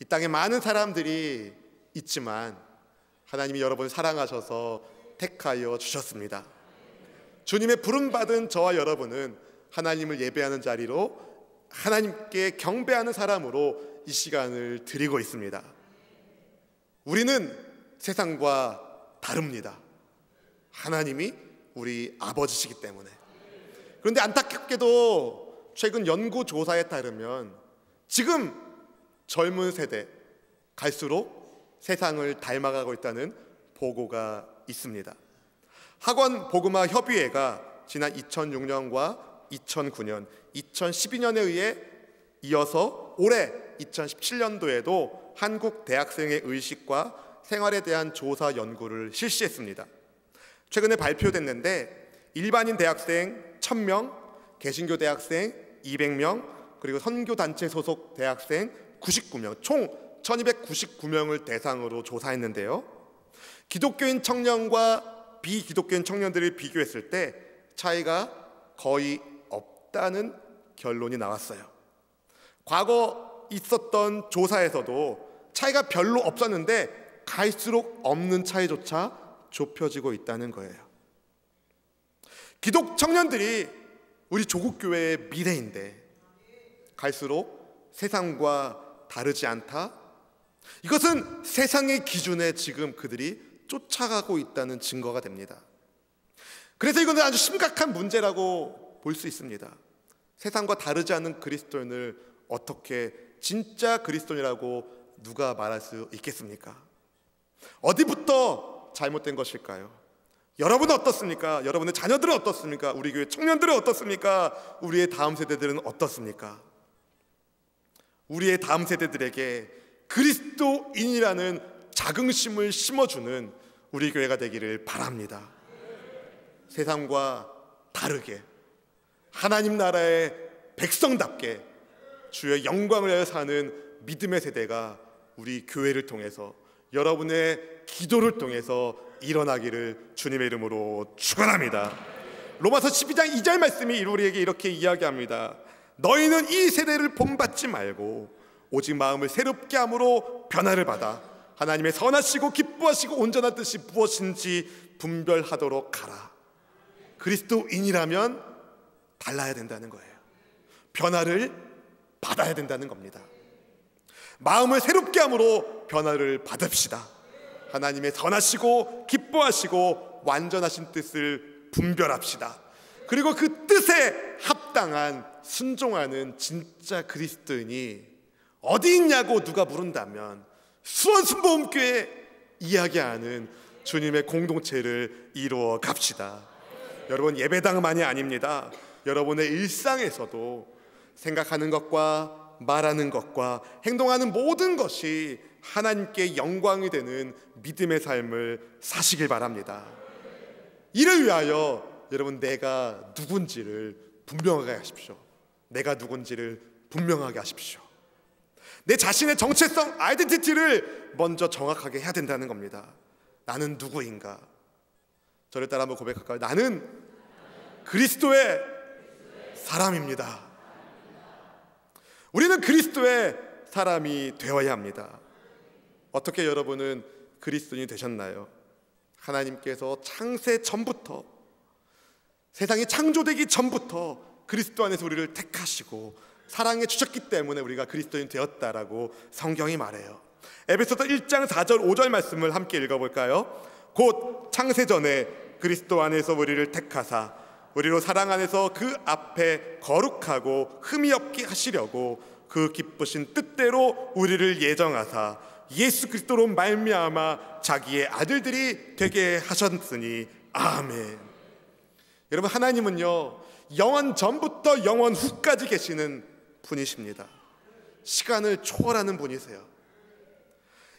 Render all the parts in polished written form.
땅에 많은 사람들이 있지만 하나님이 여러분을 사랑하셔서 택하여 주셨습니다. 주님의 부름받은 저와 여러분은 하나님을 예배하는 자리로 하나님께 경배하는 사람으로 이 시간을 드리고 있습니다. 우리는 세상과 다릅니다. 하나님이 우리 아버지시기 때문에. 그런데 안타깝게도 최근 연구조사에 따르면 지금 젊은 세대 갈수록 세상을 닮아가고 있다는 보고가 있습니다. 학원 복음화 협의회가 지난 2006년과 2009년, 2012년에 의해 이어서 올해 2017년도에도 한국 대학생의 의식과 생활에 대한 조사 연구를 실시했습니다. 최근에 발표됐는데 일반인 대학생 1000명, 개신교 대학생 200명, 그리고 선교단체 소속 대학생 99명, 총 1299명을 대상으로 조사했는데요. 기독교인 청년과 비기독교인 청년들을 비교했을 때 차이가 거의 없다는 결론이 나왔어요. 과거 있었던 조사에서도 차이가 별로 없었는데 갈수록 없는 차이조차 좁혀지고 있다는 거예요. 기독 청년들이 우리 조국교회의 미래인데 갈수록 세상과 다르지 않다? 이것은 세상의 기준에 지금 그들이 쫓아가고 있다는 증거가 됩니다. 그래서 이것은 아주 심각한 문제라고 볼 수 있습니다. 세상과 다르지 않은 그리스도인을 어떻게 진짜 그리스도인이라고 누가 말할 수 있겠습니까? 어디부터 잘못된 것일까요? 여러분은 어떻습니까? 여러분의 자녀들은 어떻습니까? 우리 교회 청년들은 어떻습니까? 우리의 다음 세대들은 어떻습니까? 우리의 다음 세대들에게 그리스도인이라는 자긍심을 심어주는 우리 교회가 되기를 바랍니다. 세상과 다르게 하나님 나라의 백성답게 주의 영광을 위하여 사는 믿음의 세대가 우리 교회를 통해서 여러분의 기도를 통해서 일어나기를 주님의 이름으로 축원합니다. 로마서 12장 2절 말씀이 우리에게 이렇게 이야기합니다. 너희는 이 세대를 본받지 말고 오직 마음을 새롭게 함으로 변화를 받아 하나님의 선하시고 기뻐하시고 온전한 뜻이 무엇인지 분별하도록 하라. 그리스도인이라면 달라야 된다는 거예요. 변화를 받아야 된다는 겁니다. 마음을 새롭게 함으로 변화를 받읍시다. 하나님의 선하시고 기뻐하시고 완전하신 뜻을 분별합시다. 그리고 그 뜻에 합당한 순종하는 진짜 그리스도인이 어디 있냐고 누가 물은다면 수원순복음교회 이야기하는 주님의 공동체를 이루어 갑시다. 여러분, 예배당만이 아닙니다. 여러분의 일상에서도 생각하는 것과 말하는 것과 행동하는 모든 것이 하나님께 영광이 되는 믿음의 삶을 사시길 바랍니다. 이를 위하여 여러분, 내가 누군지를 분명하게 하십시오. 내가 누군지를 분명하게 하십시오. 내 자신의 정체성, 아이덴티티를 먼저 정확하게 해야 된다는 겁니다. 나는 누구인가? 저를 따라 한번 고백할까요? 나는 그리스도의 사람입니다. 우리는 그리스도의 사람이 되어야 합니다. 어떻게 여러분은 그리스도인이 되셨나요? 하나님께서 창세 전부터, 세상이 창조되기 전부터 그리스도 안에서 우리를 택하시고 사랑해 주셨기 때문에 우리가 그리스도인 되었다라고 성경이 말해요. 에베소서 1장 4절 5절 말씀을 함께 읽어볼까요? 곧 창세전에 그리스도 안에서 우리를 택하사 우리로 사랑 안에서 그 앞에 거룩하고 흠이 없게 하시려고 그 기쁘신 뜻대로 우리를 예정하사 예수 그리스도로 말미암아 자기의 아들들이 되게 하셨으니 아멘. 여러분, 하나님은요 영원 전부터 영원 후까지 계시는 분이십니다. 시간을 초월하는 분이세요.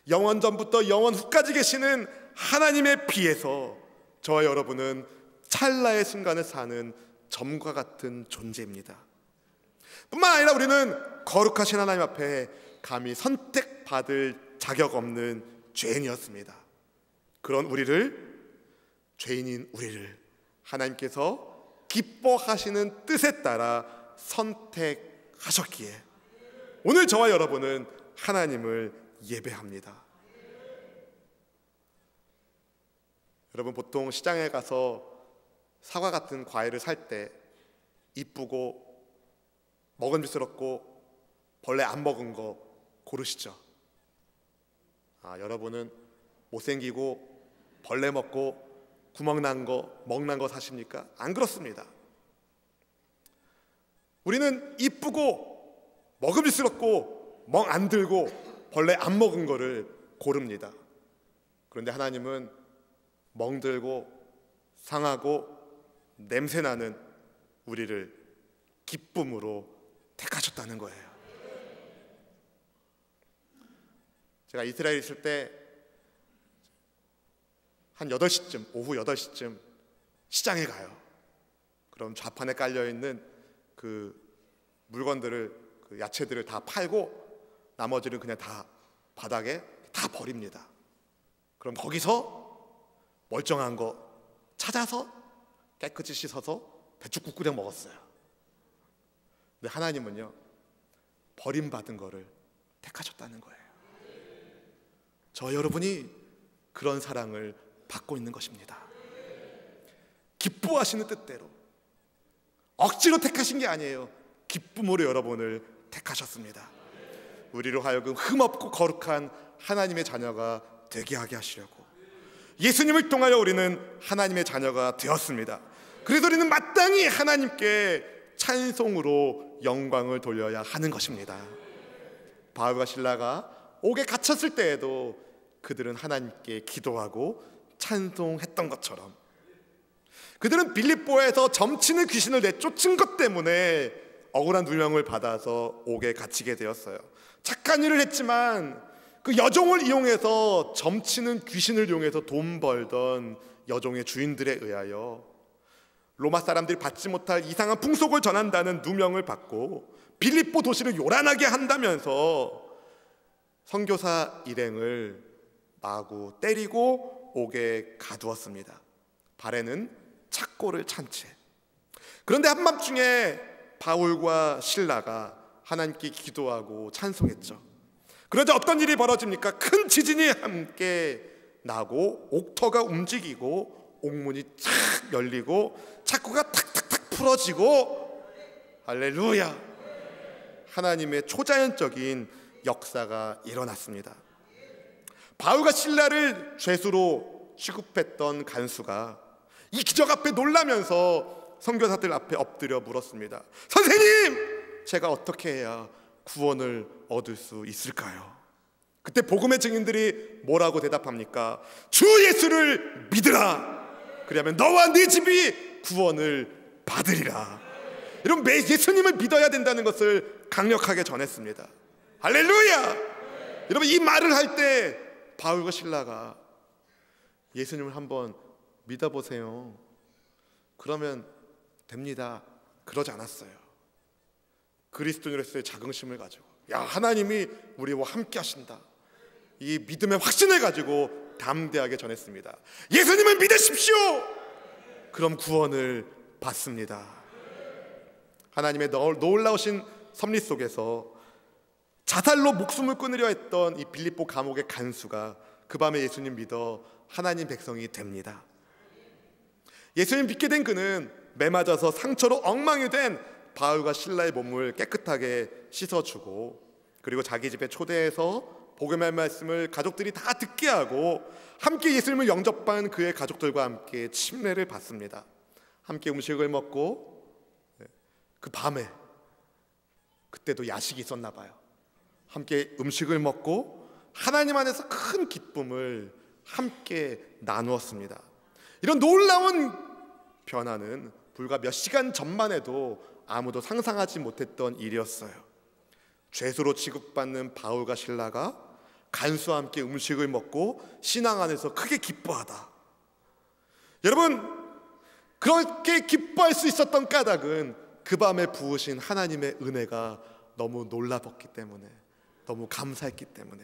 영원 전부터 영원 후까지 계시는 하나님에 비해서 저와 여러분은 찰나의 순간을 사는 점과 같은 존재입니다. 뿐만 아니라 우리는 거룩하신 하나님 앞에 감히 선택받을 자격 없는 죄인이었습니다. 그런 우리를, 죄인인 우리를 하나님께서 기뻐하시는 뜻에 따라 선택하셨기에 오늘 저와 여러분은 하나님을 예배합니다. 여러분, 보통 시장에 가서 사과 같은 과일을 살 때 이쁘고 먹음직스럽고 벌레 안 먹은 거 고르시죠? 여러분은 못생기고 벌레 먹고 구멍 난 거, 먹난 거 사십니까? 안 그렇습니다. 우리는 이쁘고 먹음직스럽고 멍 안 들고 벌레 안 먹은 거를 고릅니다. 그런데 하나님은 멍들고 상하고 냄새나는 우리를 기쁨으로 택하셨다는 거예요. 제가 이스라엘에 있을 때 한 8시쯤, 오후 8시쯤 시장에 가요. 그럼 좌판에 깔려있는 그 물건들을, 그 야채들을 다 팔고 나머지는 그냥 다 바닥에 다 버립니다. 그럼 거기서 멀쩡한 거 찾아서 깨끗이 씻어서 배추국 끓여 먹었어요. 근데 하나님은요, 버림받은 거를 택하셨다는 거예요. 저 여러분이 그런 사랑을 받고 있는 것입니다. 기뻐하시는 뜻대로, 억지로 택하신 게 아니에요. 기쁨으로 여러분을 택하셨습니다. 우리로 하여금 흠없고 거룩한 하나님의 자녀가 되게 하게 하시려고 예수님을 통하여 우리는 하나님의 자녀가 되었습니다. 그래서 우리는 마땅히 하나님께 찬송으로 영광을 돌려야 하는 것입니다. 바울과 실라가 옥에 갇혔을 때에도 그들은 하나님께 기도하고 찬송했던 것처럼, 그들은 빌립보에서 점치는 귀신을 내쫓은 것 때문에 억울한 누명을 받아서 옥에 갇히게 되었어요. 착한 일을 했지만 그 여종을 이용해서, 점치는 귀신을 이용해서 돈 벌던 여종의 주인들에 의하여 로마 사람들이 받지 못할 이상한 풍속을 전한다는 누명을 받고 빌립보 도시를 요란하게 한다면서 선교사 일행을 마구 때리고 옥에 가두었습니다. 발에는 착고를 찬 채. 그런데 한밤중에 바울과 실라가 하나님께 기도하고 찬송했죠. 그러자 어떤 일이 벌어집니까? 큰 지진이 함께 나고 옥터가 움직이고 옥문이 착 열리고 착고가 탁탁탁 풀어지고, 할렐루야, 하나님의 초자연적인 역사가 일어났습니다. 바울과 실라를 죄수로 취급했던 간수가 이 기적 앞에 놀라면서 선교사들 앞에 엎드려 물었습니다. 선생님, 제가 어떻게 해야 구원을 얻을 수 있을까요? 그때 복음의 증인들이 뭐라고 대답합니까? 주 예수를 믿으라. 그러면 너와 네 집이 구원을 받으리라. 여러분, 예수님을 믿어야 된다는 것을 강력하게 전했습니다. 할렐루야. 여러분, 이 말을 할 때 바울과 실라가 예수님을 한번 믿어보세요, 그러면 됩니다, 그러지 않았어요. 그리스도인으로서의 자긍심을 가지고, 야, 하나님이 우리와 함께 하신다, 이 믿음의 확신을 가지고 담대하게 전했습니다. 예수님을 믿으십시오. 그럼 구원을 받습니다. 하나님의 놀라우신 섭리 속에서 자살로 목숨을 끊으려 했던 이 빌립보 감옥의 간수가 그 밤에 예수님 믿어 하나님 백성이 됩니다. 예수님 믿게 된 그는 매 맞아서 상처로 엉망이 된 바울과 실라의 몸을 깨끗하게 씻어주고, 그리고 자기 집에 초대해서 복음의 말씀을 가족들이 다 듣게 하고 함께 예수님을 영접한 그의 가족들과 함께 침례를 받습니다. 함께 음식을 먹고, 그 밤에 그때도 야식이 있었나 봐요. 함께 음식을 먹고 하나님 안에서 큰 기쁨을 함께 나누었습니다. 이런 놀라운 변화는 불과 몇 시간 전만 해도 아무도 상상하지 못했던 일이었어요. 죄수로 취급받는 바울과 실라가 간수와 함께 음식을 먹고 신앙 안에서 크게 기뻐하다. 여러분, 그렇게 기뻐할 수 있었던 까닭은 그 밤에 부으신 하나님의 은혜가 너무 놀라웠기 때문에, 너무 감사했기 때문에,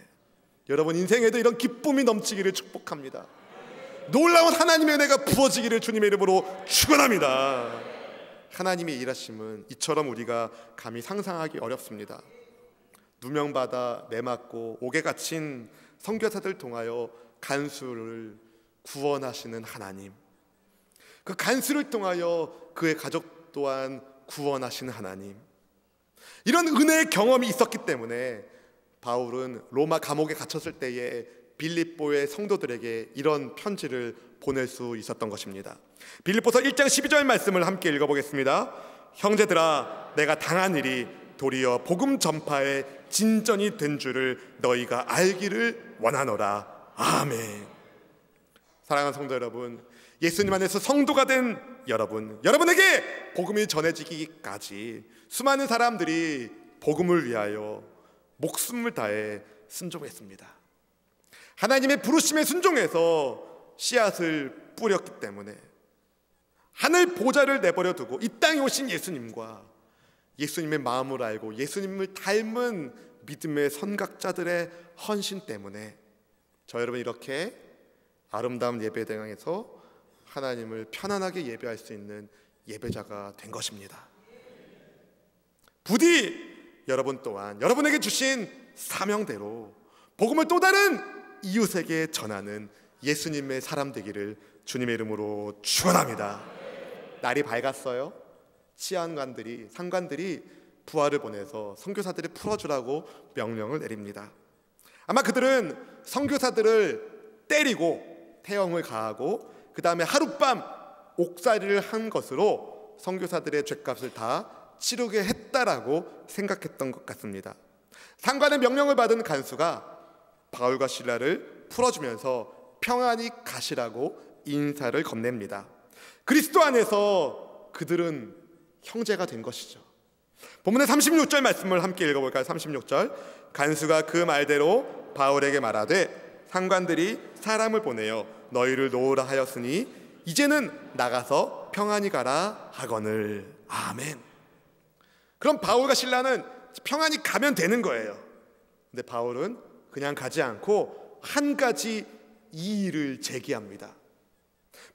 여러분 인생에도 이런 기쁨이 넘치기를 축복합니다. 놀라운 하나님의 은혜가 부어지기를 주님의 이름으로 축원합니다. 하나님의 일하심은 이처럼 우리가 감히 상상하기 어렵습니다. 누명받아 매맞고 옥에 갇힌 선교사들 통하여 간수를 구원하시는 하나님, 그 간수를 통하여 그의 가족 또한 구원하시는 하나님, 이런 은혜의 경험이 있었기 때문에 바울은 로마 감옥에 갇혔을 때에 빌립보의 성도들에게 이런 편지를 보낼 수 있었던 것입니다. 빌립보서 1장 12절 말씀을 함께 읽어보겠습니다. 형제들아, 내가 당한 일이 도리어 복음 전파의 진전이 된 줄을 너희가 알기를 원하노라. 아멘. 사랑하는 성도 여러분, 예수님 안에서 성도가 된 여러분에게 복음이 전해지기까지 수많은 사람들이 복음을 위하여 목숨을 다해 순종했습니다. 하나님의 부르심에 순종해서 씨앗을 뿌렸기 때문에 하늘 보좌를 내버려 두고 이 땅에 오신 예수님과 예수님의 마음을 알고 예수님을 닮은 믿음의 선각자들의 헌신 때문에 저 여러분 이렇게 아름다운 예배당에서 하나님을 편안하게 예배할 수 있는 예배자가 된 것입니다. 부디 여러분 또한 여러분에게 주신 사명대로 복음을 또 다른 이웃에게 전하는 예수님의 사람 되기를 주님의 이름으로 축원합니다. 날이 밝았어요. 치안관들이, 상관들이 부하를 보내서 선교사들을 풀어주라고 명령을 내립니다. 아마 그들은 선교사들을 때리고 태형을 가하고 그 다음에 하룻밤 옥살이를 한 것으로 선교사들의 죗값을 다 치르게 했다라고 생각했던 것 같습니다. 상관의 명령을 받은 간수가 바울과 실라를 풀어주면서 평안히 가시라고 인사를 건넵니다. 그리스도 안에서 그들은 형제가 된 것이죠. 본문의 36절 말씀을 함께 읽어볼까요? 36절. 간수가 그 말대로 바울에게 말하되 상관들이 사람을 보내어 너희를 놓으라 하였으니 이제는 나가서 평안히 가라 하거늘. 아멘. 그럼 바울과 실라는 평안히 가면 되는 거예요. 근데 바울은 그냥 가지 않고 한 가지 이의를 제기합니다.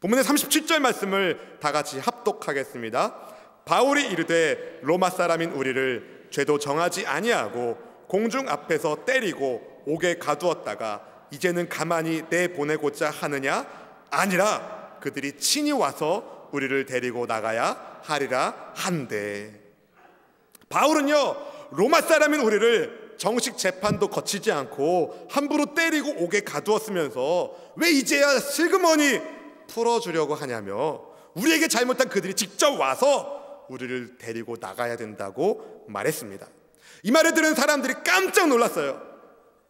본문의 37절 말씀을 다 같이 합독하겠습니다. 바울이 이르되 로마 사람인 우리를 죄도 정하지 아니하고 공중 앞에서 때리고 옥에 가두었다가 이제는 가만히 내보내고자 하느냐? 아니라 그들이 친히 와서 우리를 데리고 나가야 하리라 한대. 바울은요, 로마 사람인 우리를 정식 재판도 거치지 않고 함부로 때리고 옥에 가두었으면서 왜 이제야 슬그머니 풀어주려고 하냐며 우리에게 잘못한 그들이 직접 와서 우리를 데리고 나가야 된다고 말했습니다. 이 말을 들은 사람들이 깜짝 놀랐어요.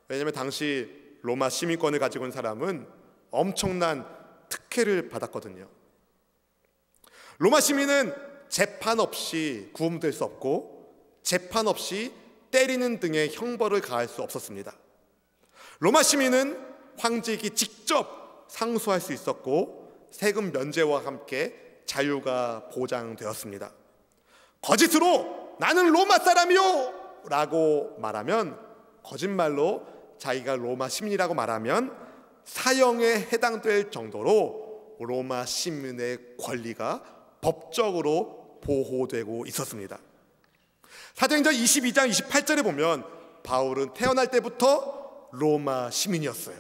왜냐하면 당시 로마 시민권을 가지고 있는 사람은 엄청난 특혜를 받았거든요. 로마 시민은 재판 없이 구금될 수 없고 재판 없이 때리는 등의 형벌을 가할 수 없었습니다. 로마 시민은 황제에게 직접 상소할 수 있었고 세금 면제와 함께 자유가 보장되었습니다. 거짓으로 나는 로마 사람이요 라고 말하면, 거짓말로 자기가 로마 시민이라고 말하면 사형에 해당될 정도로 로마 시민의 권리가 법적으로 보호되고 있었습니다. 사도행전 22장 28절에 보면 바울은 태어날 때부터 로마 시민이었어요.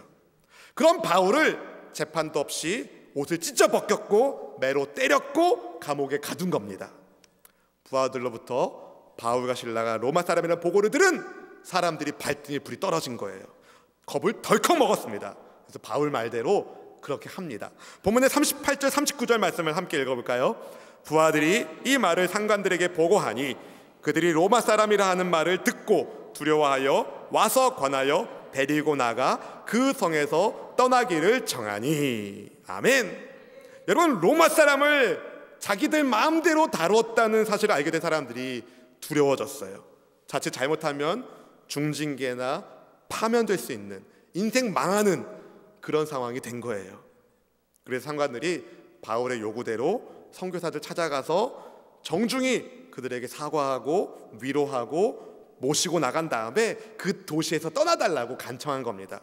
그럼 바울을 재판도 없이 옷을 찢어 벗겼고 매로 때렸고 감옥에 가둔 겁니다. 부하들로부터 바울과 실라가 로마 사람이라는 보고를 들은 사람들이 발등에 불이 떨어진 거예요. 겁을 덜컥 먹었습니다. 그래서 바울 말대로 그렇게 합니다. 본문의 38절 39절 말씀을 함께 읽어볼까요? 부하들이 이 말을 상관들에게 보고하니 그들이 로마 사람이라 하는 말을 듣고 두려워하여 와서 권하여 데리고 나가 그 성에서 떠나기를 정하니. 아멘. 여러분, 로마 사람을 자기들 마음대로 다루었다는 사실을 알게 된 사람들이 두려워졌어요. 자칫 잘못하면 중징계나 파면될 수 있는, 인생 망하는 그런 상황이 된 거예요. 그래서 상관들이 바울의 요구대로 선교사들 찾아가서 정중히 그들에게 사과하고 위로하고 모시고 나간 다음에 그 도시에서 떠나달라고 간청한 겁니다.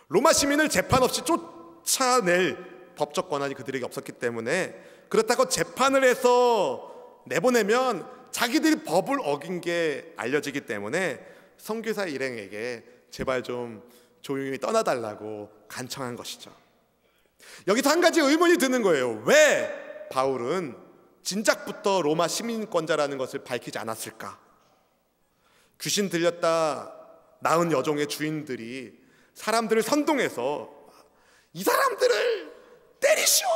로마 시민을 재판 없이 쫓아낼 법적 권한이 그들에게 없었기 때문에, 그렇다고 재판을 해서 내보내면 자기들이 법을 어긴 게 알려지기 때문에 선교사 일행에게 제발 좀 조용히 떠나달라고 간청한 것이죠. 여기서 한 가지 의문이 드는 거예요. 왜 바울은 진작부터 로마 시민권자라는 것을 밝히지 않았을까? 귀신 들렸다 낳은 여종의 주인들이 사람들을 선동해서 이 사람들을 때리시오,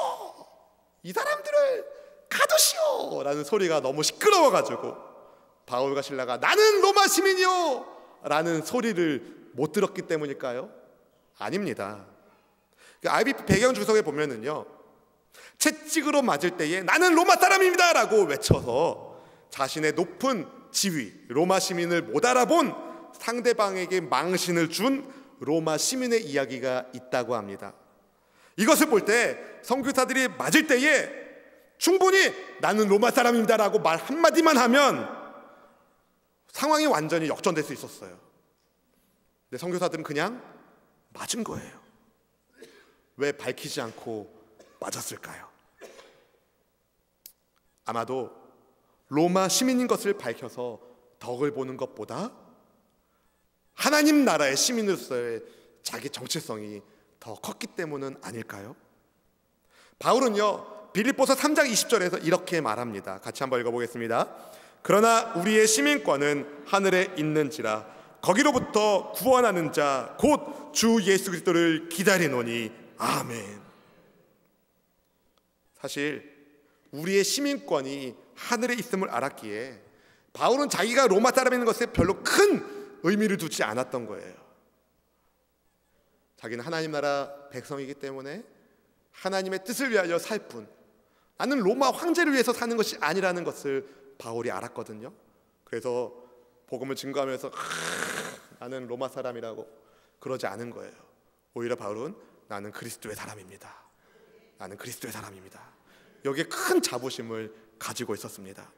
이 사람들을 가두시오 라는 소리가 너무 시끄러워가지고 바울과 실라가 나는 로마 시민이요 라는 소리를 못 들었기 때문일까요? 아닙니다. IBP 배경 주석에 보면은요, 채찍으로 맞을 때에 나는 로마 사람입니다 라고 외쳐서 자신의 높은 지위, 로마 시민을 못 알아본 상대방에게 망신을 준 로마 시민의 이야기가 있다고 합니다. 이것을 볼 때 선교사들이 맞을 때에 충분히 나는 로마 사람입니다 라고 말 한마디만 하면 상황이 완전히 역전될 수 있었어요. 근데 선교사들은 그냥 맞은 거예요. 왜 밝히지 않고 맞았을까요? 아마도 로마 시민인 것을 밝혀서 덕을 보는 것보다 하나님 나라의 시민으로서의 자기 정체성이 더 컸기 때문은 아닐까요? 바울은요, 빌립보서 3장 20절에서 이렇게 말합니다. 같이 한번 읽어보겠습니다. 그러나 우리의 시민권은 하늘에 있는지라 거기로부터 구원하는 자 곧 주 예수 그리스도를 기다리노니 아멘. 사실 우리의 시민권이 하늘에 있음을 알았기에 바울은 자기가 로마 사람인 것에 별로 큰 의미를 두지 않았던 거예요. 자기는 하나님 나라 백성이기 때문에 하나님의 뜻을 위하여 살 뿐, 나는 로마 황제를 위해서 사는 것이 아니라는 것을 바울이 알았거든요. 그래서 복음을 증거하면서 나는 로마 사람이라고 그러지 않은 거예요. 오히려 바울은 나는 그리스도의 사람입니다. 나는 그리스도의 사람입니다. 여기에 큰 자부심을 가지고 있었습니다.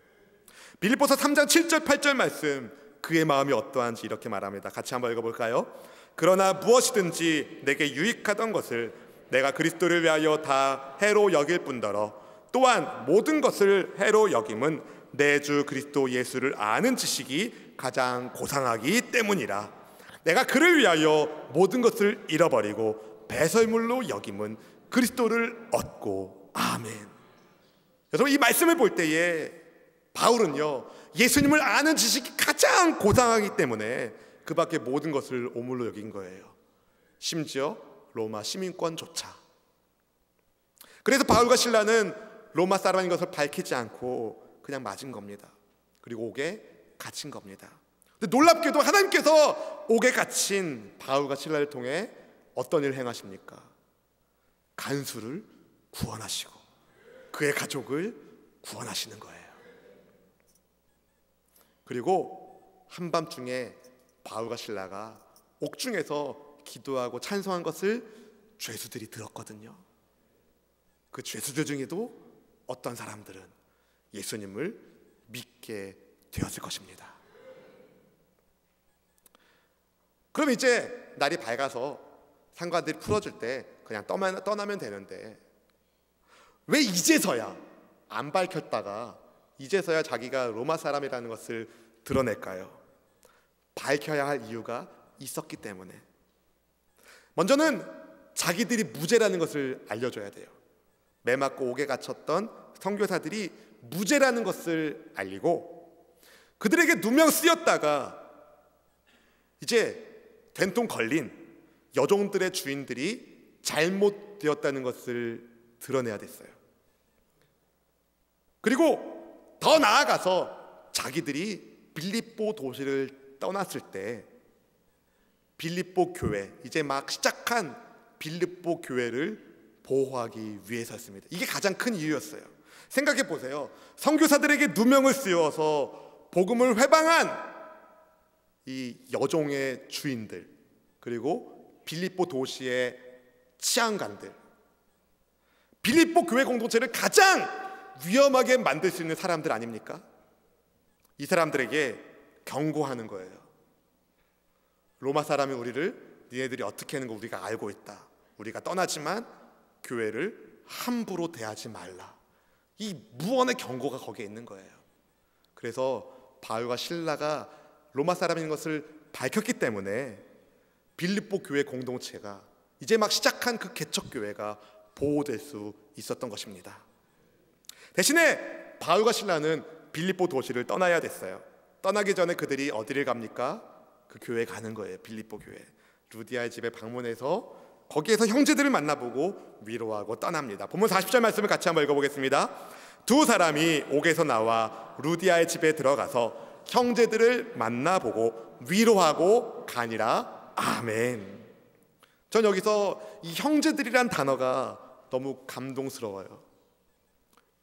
빌립보서 3장 7절 8절 말씀, 그의 마음이 어떠한지 이렇게 말합니다. 같이 한번 읽어볼까요? 그러나 무엇이든지 내게 유익하던 것을 내가 그리스도를 위하여 다 해로 여길 뿐더러 또한 모든 것을 해로 여김은 내 주 그리스도 예수를 아는 지식이 가장 고상하기 때문이라. 내가 그를 위하여 모든 것을 잃어버리고 배설물로 여김은 그리스도를 얻고 아멘. 여러분, 이 말씀을 볼 때에 바울은요, 예수님을 아는 지식이 가장 고상하기 때문에 그 밖에 모든 것을 오물로 여긴 거예요. 심지어 로마 시민권조차. 그래서 바울과 실라는 로마 사람인 것을 밝히지 않고 그냥 맞은 겁니다. 그리고 옥에 갇힌 겁니다. 근데 놀랍게도 하나님께서 옥에 갇힌 바울과 실라를 통해 어떤 일을 행하십니까? 간수를 구원하시고 그의 가족을 구원하시는 거예요. 그리고 한밤중에 바울과 실라가 옥중에서 기도하고 찬송한 것을 죄수들이 들었거든요. 그 죄수들 중에도 어떤 사람들은 예수님을 믿게 되었을 것입니다. 그럼 이제 날이 밝아서 상관들이 풀어줄 때 그냥 떠나면 되는데 왜 이제서야 안 밝혔다가 이제서야 자기가 로마 사람이라는 것을 드러낼까요? 밝혀야 할 이유가 있었기 때문에. 먼저는 자기들이 무죄라는 것을 알려줘야 돼요. 매 맞고 옥에 갇혔던 선교사들이 무죄라는 것을 알리고 그들에게 누명 쓰였다가 이제 된통 걸린 여종들의 주인들이 잘못되었다는 것을 드러내야 됐어요. 그리고 더 나아가서 자기들이 빌립보 도시를 떠났을 때 빌립보 교회, 이제 막 시작한 빌립보 교회를 보호하기 위해서였습니다. 이게 가장 큰 이유였어요. 생각해 보세요. 선교사들에게 누명을 씌워서 복음을 회방한 이 여종의 주인들, 그리고 빌립보 도시의 치안관들, 빌립보 교회 공동체를 가장 위험하게 만들 수 있는 사람들 아닙니까? 이 사람들에게 경고하는 거예요. 로마 사람이 우리를 니네들이 어떻게 하는 거 우리가 알고 있다. 우리가 떠나지만 교회를 함부로 대하지 말라. 이 무언의 경고가 거기에 있는 거예요. 그래서 바울과 실라가 로마 사람인 것을 밝혔기 때문에 빌립보 교회 공동체가 이제 막 시작한 그 개척 교회가 보호될 수 있었던 것입니다. 대신에 바울과 실라는 빌립보 도시를 떠나야 됐어요. 떠나기 전에 그들이 어디를 갑니까? 그 교회에 가는 거예요. 빌립보 교회. 루디아의 집에 방문해서 거기에서 형제들을 만나보고 위로하고 떠납니다. 본문 40절 말씀을 같이 한번 읽어보겠습니다. 두 사람이 옥에서 나와 루디아의 집에 들어가서 형제들을 만나보고 위로하고 가니라. 아멘. 전 여기서 이 형제들이란 단어가 너무 감동스러워요.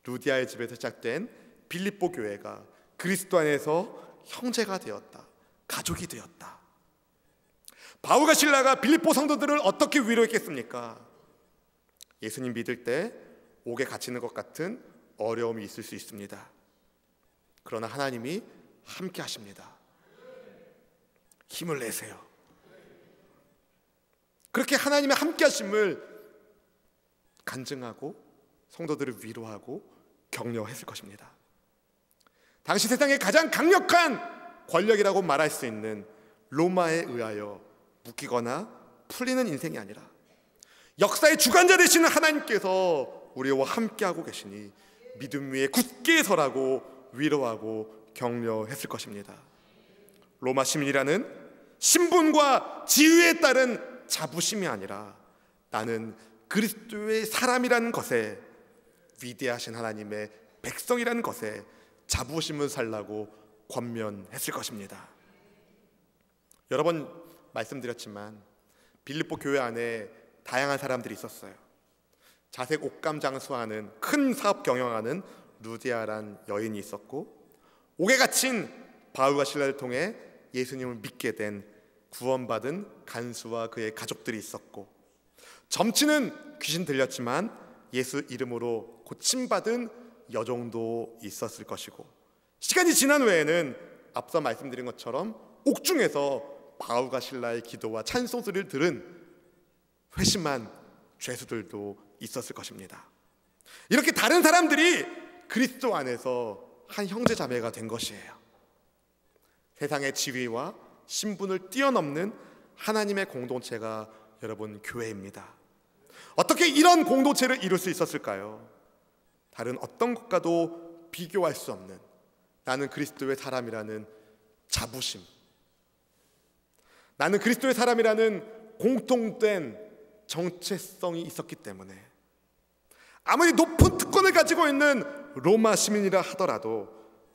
루디아의 집에서 시작된 빌립보 교회가 그리스도 안에서 형제가 되었다, 가족이 되었다. 바울과 실라가 빌립보 성도들을 어떻게 위로했겠습니까? 예수님 믿을 때 옥에 갇히는 것 같은 어려움이 있을 수 있습니다. 그러나 하나님이 함께 하십니다. 힘을 내세요. 그렇게 하나님의 함께 하심을 간증하고 성도들을 위로하고 격려했을 것입니다. 당시 세상의 가장 강력한 권력이라고 말할 수 있는 로마에 의하여 묶이거나 풀리는 인생이 아니라 역사의 주관자 되시는 하나님께서 우리와 함께하고 계시니 믿음 위에 굳게 서라고 위로하고 격려했을 것입니다. 로마 시민이라는 신분과 지위에 따른 자부심이 아니라 나는 그리스도의 사람이라는 것에, 위대하신 하나님의 백성이라는 것에 자부심을 살라고 권면했을 것입니다. 여러 번 말씀드렸지만 빌립보 교회 안에 다양한 사람들이 있었어요. 자색 옷감 장수하는 큰 사업 경영하는 루디아란 여인이 있었고, 옥에 갇힌 바울과 실라를 통해 예수님을 믿게 된 구원받은 간수와 그의 가족들이 있었고, 점치는 귀신 들렸지만 예수 이름으로 고침받은 여종도 있었을 것이고, 시간이 지난 후에는 앞서 말씀드린 것처럼 옥중에서 바울과 실라의 기도와 찬송 소리를 들은 회심한 죄수들도 있었을 것입니다. 이렇게 다른 사람들이 그리스도 안에서 한 형제 자매가 된 것이에요. 세상의 지위와 신분을 뛰어넘는 하나님의 공동체가 여러분 교회입니다. 어떻게 이런 공동체를 이룰 수 있었을까요? 다른 어떤 것과도 비교할 수 없는 나는 그리스도의 사람이라는 자부심, 나는 그리스도의 사람이라는 공통된 정체성이 있었기 때문에 아무리 높은 특권을 가지고 있는 로마 시민이라 하더라도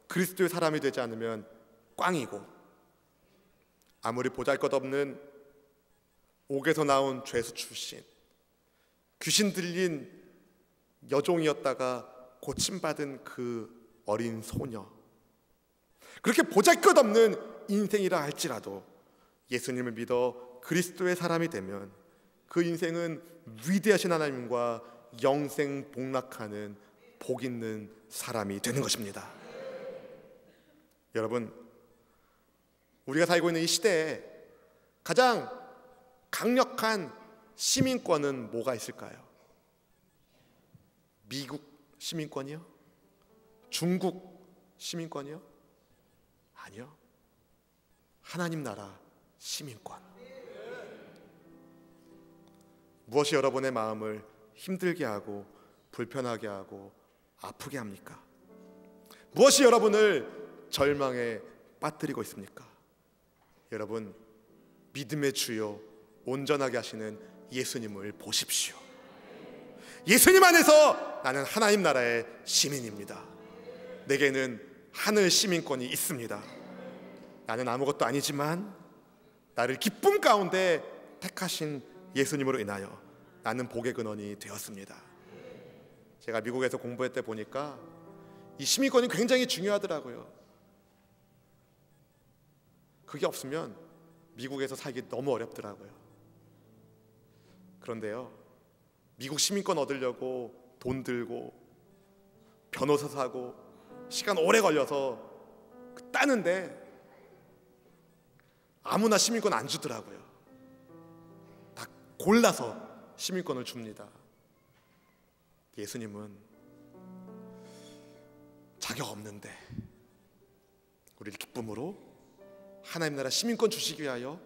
그리스도의 사람이 되지 않으면 꽝이고, 아무리 보잘것없는 옥에서 나온 죄수 출신, 귀신 들린 여종이었다가 고침받은 그 어린 소녀, 그렇게 보잘것없는 인생이라 할지라도 예수님을 믿어 그리스도의 사람이 되면 그 인생은 위대하신 하나님과 영생 복락하는 복 있는 사람이 되는 것입니다. 여러분, 우리가 살고 있는 이 시대에 가장 강력한 시민권은 뭐가 있을까요? 미국 시민권이요? 중국 시민권이요? 아니요. 하나님 나라 시민권. 무엇이 여러분의 마음을 힘들게 하고 불편하게 하고 아프게 합니까? 무엇이 여러분을 절망에 빠뜨리고 있습니까? 여러분, 믿음의 주요 온전하게 하시는 예수님을 보십시오. 예수님 안에서 나는 하나님 나라의 시민입니다. 내게는 하늘 시민권이 있습니다. 나는 아무것도 아니지만 나를 기쁨 가운데 택하신 예수님으로 인하여 나는 복의 근원이 되었습니다. 제가 미국에서 공부할 때 보니까 이 시민권이 굉장히 중요하더라고요. 그게 없으면 미국에서 살기 너무 어렵더라고요. 그런데요, 미국 시민권 얻으려고 돈 들고 변호사 사고 시간 오래 걸려서 따는데 아무나 시민권 안 주더라고요. 다 골라서 시민권을 줍니다. 예수님은 자격 없는데 우리를 기쁨으로 하나님 나라 시민권 주시기 위하여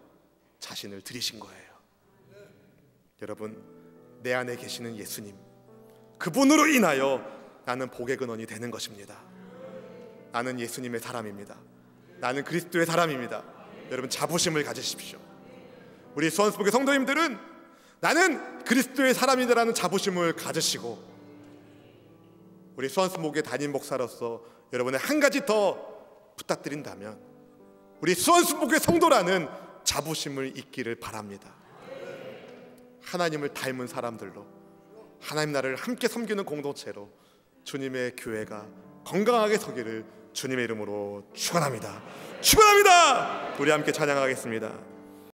자신을 드리신 거예요. 여러분, 내 안에 계시는 예수님, 그분으로 인하여 나는 복의 근원이 되는 것입니다. 나는 예수님의 사람입니다. 나는 그리스도의 사람입니다. 여러분, 자부심을 가지십시오. 우리 수원수목의 성도님들은 나는 그리스도의 사람이다라는 자부심을 가지시고, 우리 수원수목의 담임 목사로서 여러분의 한 가지 더 부탁드린다면 우리 수원수목의 성도라는 자부심을 잊기를 바랍니다. 하나님을 닮은 사람들로, 하나님 나라를 함께 섬기는 공동체로 주님의 교회가 건강하게 서기를 주님의 이름으로 축원합니다. 축원합니다. 우리 함께 찬양하겠습니다.